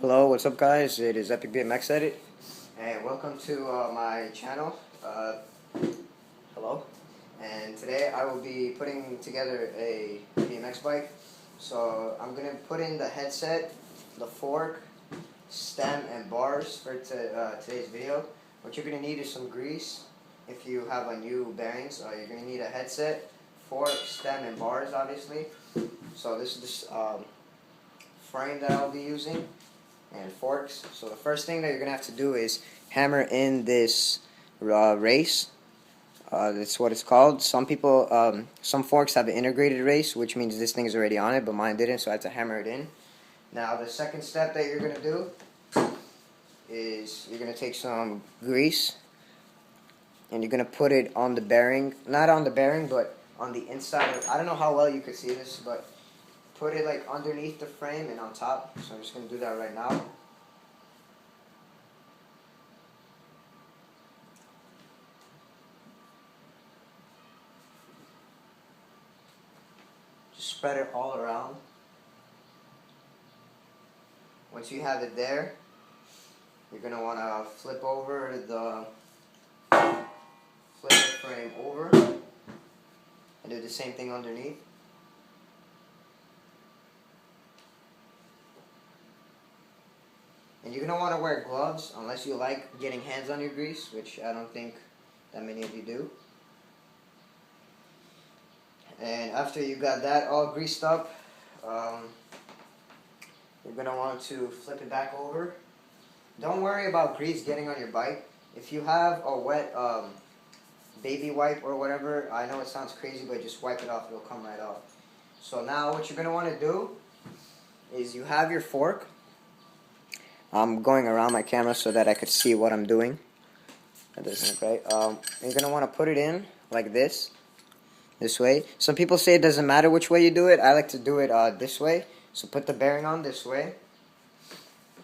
Hello, what's up guys? It is Epic BMX Edit, and welcome to my channel. Hello. And today I will be putting together a BMX bike. So I'm going to put in the headset, the fork, stem, and bars for today's video. What you're going to need is some grease. If you have a new bearings, you're going to need a headset, fork, stem, and bars obviously. So this is the frame that I'll be using, and forks. So the first thing that you're gonna have to do is hammer in this race. That's what it's called. Some people, some forks have an integrated race, which means this thing is already on it, but mine didn't, so I had to hammer it in. Now the second step that you're gonna do is you're gonna take some grease and you're gonna put it on the bearing, not on the bearing, but on the inside of, I don't know how well you could see this, but put it like underneath the frame and on top. So I'm just going to do that right now. Just spread it all around. Once you have it there, you're going to want to flip the frame over and do the same thing underneath. And you're going to want to wear gloves unless you like getting hands on your grease, which I don't think that many of you do. And after you got that all greased up, you're going to want to flip it back over. Don't worry about grease getting on your bike. If you have a wet baby wipe or whatever, I know it sounds crazy, but just wipe it off, it'll come right off. So now what you're going to want to do is you have your fork. I'm going around my camera so that I could see what I'm doing. That doesn't look right. You're going to want to put it in like this way. Some people say it doesn't matter which way you do it. I like to do it this way. So put the bearing on this way.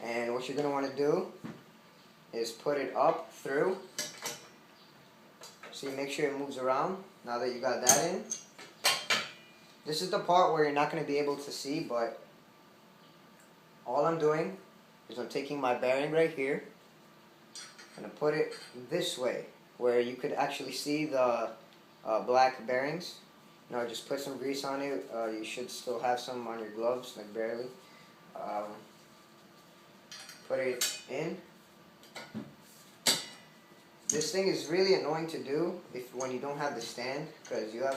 And what you're going to want to do is put it up through. So you make sure it moves around. Now that you got that in. This is the part where you're not going to be able to see, but all I'm doing is I'm taking my bearing right here and I put it this way where you could actually see the black bearings. Now just put some grease on it. You should still have some on your gloves, like barely. Put it in. This thing is really annoying to do when you don't have the stand, because you're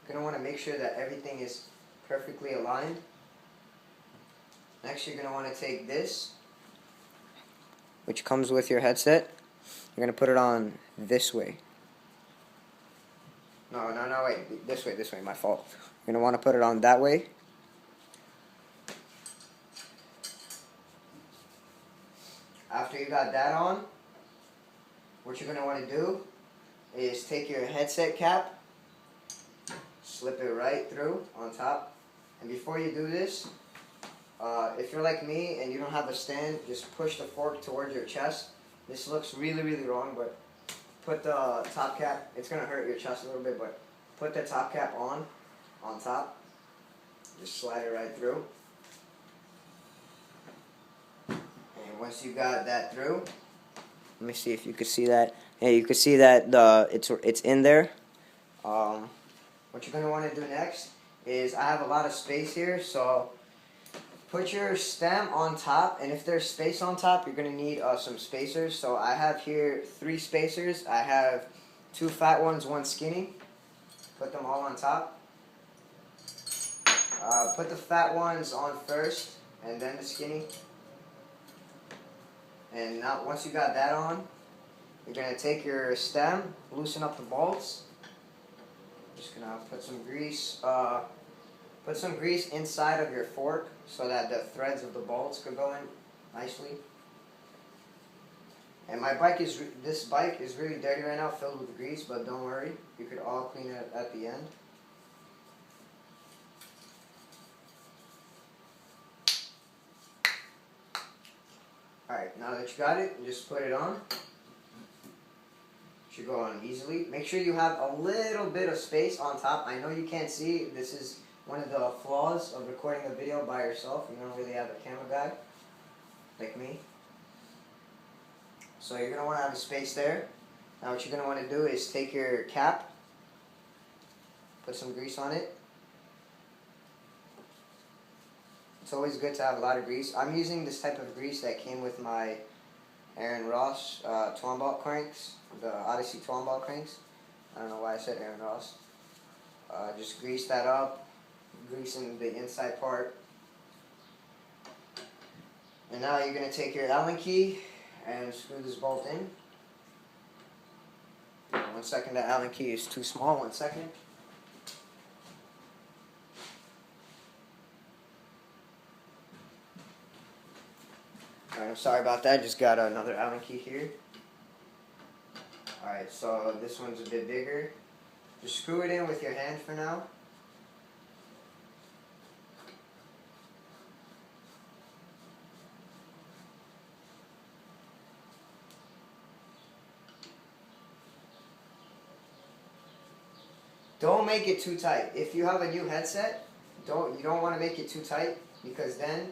gonna want to make sure that everything is perfectly aligned. Next, you're going to want to take this, which comes with your headset. You're going to put it on this way. No, wait. This way, my fault. You're going to want to put it on that way. After you got that on, what you're going to want to do is take your headset cap, slip it right through on top. And before you do this, if you're like me and you don't have a stand, just push the fork towards your chest. This looks really, really wrong, but put the top cap, it's going to hurt your chest a little bit, but put the top cap on top. Just slide it right through. And once you got that through, let me see if you could see that. Yeah, you could see that it's in there. What you're going to want to do next is, I have a lot of space here, so put your stem on top, and if there's space on top, you're going to need some spacers. So I have here 3 spacers. I have 2 fat ones, 1 skinny. Put them all on top. Put the fat ones on first, and then the skinny. And now, once you got that on, you're going to take your stem, loosen up the bolts. Just going to put some grease. Put some grease inside of your fork so that the threads of the bolts could go in nicely. And this bike is really dirty right now, filled with grease, but don't worry, you could all clean it at the end. Alright, now that you got it, just put it on. Should go on easily. Make sure you have a little bit of space on top. I know you can't see, this is one of the flaws of recording a video by yourself. You don't really have a camera guy. like me. So you're going to want to have a space there. Now what you're going to want to do is take your cap, put some grease on it. It's always good to have a lot of grease. I'm using this type of grease that came with my Aaron Ross 12-ball cranks, the Odyssey 12-ball cranks. I don't know why I said Aaron Ross. Just grease that up, greasing the inside part. And now you're going to take your Allen key and screw this bolt in. 1 second, the Allen key is too small. 1 second. Alright, I'm sorry about that. Just got another Allen key here. Alright, so this one's a bit bigger. Just screw it in with your hand for now. Don't make it too tight. If you have a new headset, you don't want to make it too tight, because then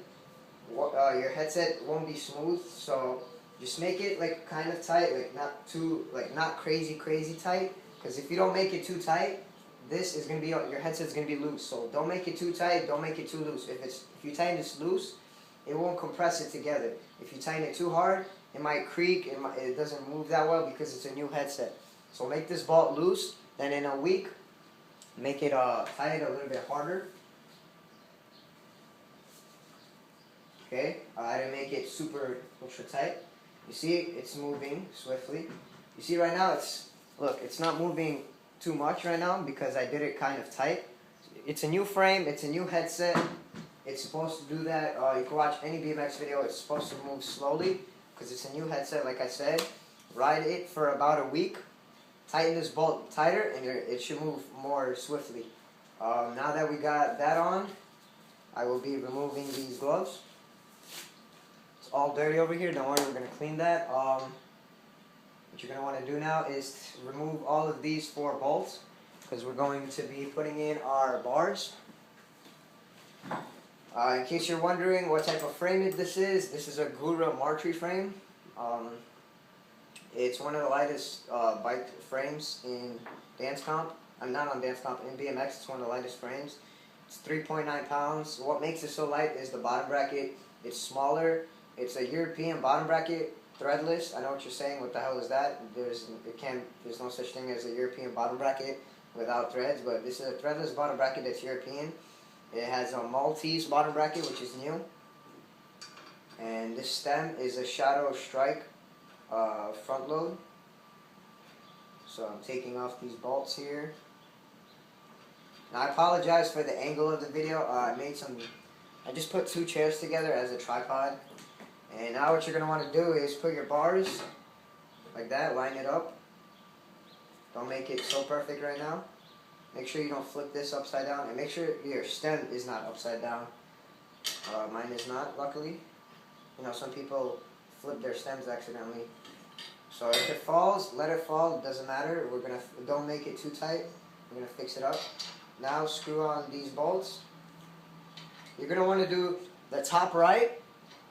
your headset won't be smooth. So just make it like kind of tight, not crazy tight. Because if you don't make it too tight, your headset's gonna be loose. So don't make it too tight. Don't make it too loose. If you tighten this loose, it won't compress it together. If you tighten it too hard, it might creak. It doesn't move that well because it's a new headset. So make this bolt loose. Then in a week, make it tight a little bit harder. Okay, I didn't make it super ultra tight. You see, it's moving swiftly. You see right now, it's not moving too much right now because I did it kind of tight. It's a new frame, it's a new headset. It's supposed to do that. You can watch any BMX video. It's supposed to move slowly because it's a new headset, like I said. Ride it for about a week. Tighten this bolt tighter and it should move more swiftly. Now that we got that on, I will be removing these gloves. It's all dirty over here. Don't worry, we're going to clean that. What you're going to want to do now is remove all of these 4 bolts because we're going to be putting in our bars. In case you're wondering what type of frame this is a Gura Martree frame. It's one of the lightest bike frames in dance comp. I'm not on dance comp, in BMX. It's one of the lightest frames. It's 3.9 pounds. What makes it so light is the bottom bracket. It's smaller. It's a European bottom bracket, threadless. I know what you're saying. What the hell is that? There's no such thing as a European bottom bracket without threads. But this is a threadless bottom bracket that's European. It has a Maltese bottom bracket, which is new. And this stem is a Shadow Strike front load. So I'm taking off these bolts here. Now I apologize for the angle of the video. I just put 2 chairs together as a tripod. And now what you're going to want to do is put your bars like that, line it up. Don't make it so perfect right now. Make sure you don't flip this upside down, and make sure your stem is not upside down. Mine is not, luckily. You know, some people flip their stems accidentally. So if it falls, let it fall. It doesn't matter. Don't make it too tight. We're gonna fix it up. Now screw on these bolts. You're gonna want to do the top right,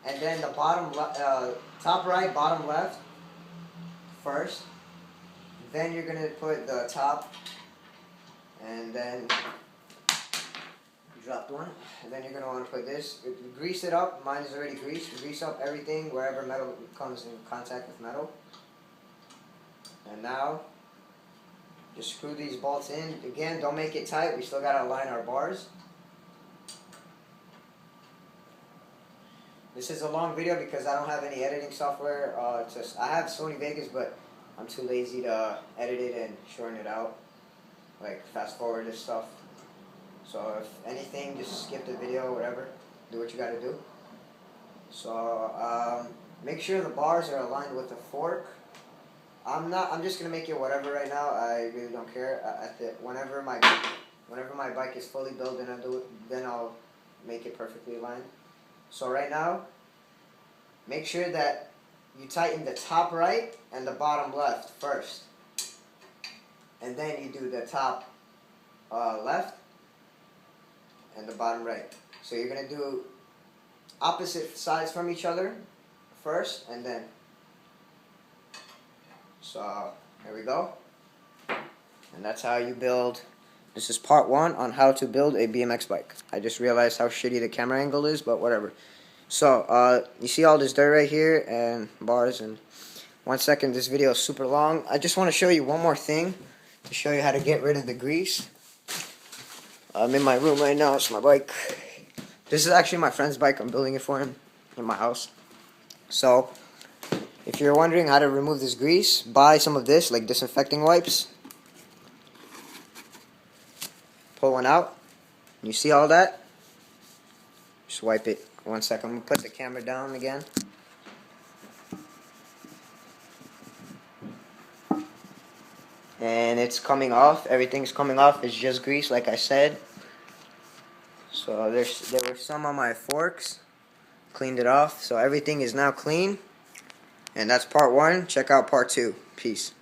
and then the top right, bottom left first. Then you're gonna put the top, and then dropped one. And then you're gonna want to put this. Grease it up. Mine is already greased. Grease up everything wherever metal comes in contact with metal. And now, just screw these bolts in. Again, don't make it tight. We still gotta align our bars. This is a long video because I don't have any editing software. I have Sony Vegas, but I'm too lazy to edit it and shorten it out, like fast forward this stuff. So if anything, just skip the video, whatever. Do what you gotta do. So make sure the bars are aligned with the fork. I'm just gonna make it whatever right now. I really don't care. Whenever my bike is fully built, then I'll make it perfectly aligned. So right now, make sure that you tighten the top right and the bottom left first, and then you do the top left and the bottom right. So you're gonna do opposite sides from each other. first, and then. So there we go. And that's how you build. This is part 1 on how to build a BMX bike. I just realized how shitty the camera angle is, but whatever. So you see all this dirt right here and bars, and 1 second, this video is super long. I just want to show you one more thing to show you how to get rid of the grease. I'm in my room right now. It's my bike. This is actually my friend's bike. I'm building it for him in my house. So if you're wondering how to remove this grease, buy some of this, like disinfecting wipes. Pull one out. You see all that? Just wipe it. 1 second. I'm going to put the camera down again. And it's coming off. Everything's coming off. It's just grease, like I said. So there were some on my forks. Cleaned it off. So everything is now clean. And that's part 1. Check out part 2. Peace.